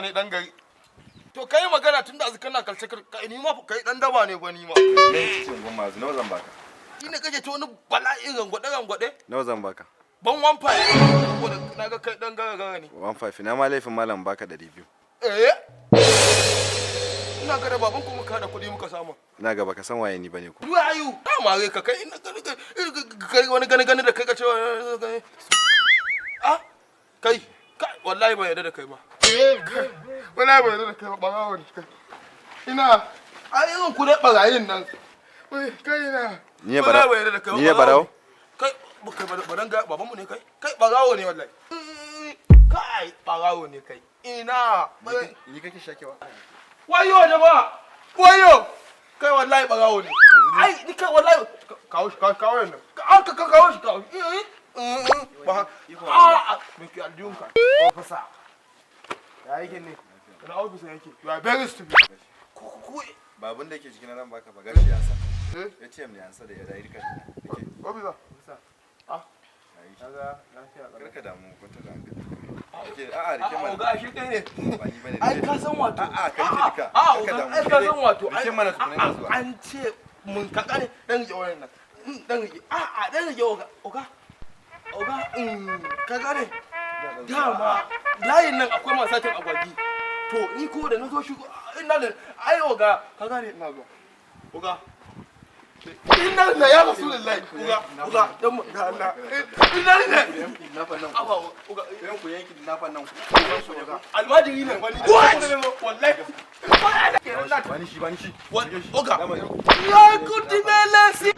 daba ne dan gari. To kai magana tunda azu kana kalce kai ni ma kai dan daba ne gwani ma. Ne cikin goma azu nawa zan baka? Ina kake to wani bala'in rangwade. Nawa zan baka? Ban 15 naga kai dan gara ne. 15 na ma laifin malam baka 200. Ina ga da baban ku muka da kuɗi muka samu. Ina ga baka san waye ni bane ko. Wayu, ka mare ka kai ina kai wani gane da kai ka ce kai wallahi ba yarda da kai ba. Wallahi ba yarda da kai ba barawo ne kai. Ina ai irin ku da barayin nan. Kai ina. Ni ne barawo. Ni ne barawo. Kai baran ga baban mu ne kai. Kai barawo ne wallahi. Kai barawo ne kai. Ina. Ni kake shakewa. Wayo jama'a. Wayo. Kai wallahi barawo ne. Ai ni kai wallahi kawo nan. Ka kawo shi. Ba me ke aljihun ka. Officer. Ya yake ne. Ina officer yake. You are very stupid. Babun da yake cikin nan baka ba gashi ya sa. ATM ne an sa da ya dai rika. Officer. Kaga lafiya karka damu ko ta hankali. A'a rike mana. Ga shi kai ne. Ba ni bane. Ai ka san wato. A'a kai ke duka. Ai ka san wato. Rike mana tukuna zuwa. An ce mun ka kare dan rike wannan nan. Dan rike. Dan rike oga. Ka gane. Dama layin nan akwai masu satin agwagi. To ni ko da na zo shigo ina da ai oga ka gane ina zuwa. Oga. Inna la ya rasulullahi uga dan mu da Allah inna la na fa nan uga yan ku yanki na fa nan ku almajiri ne wani wallahi bani shi uga ya kuti melesi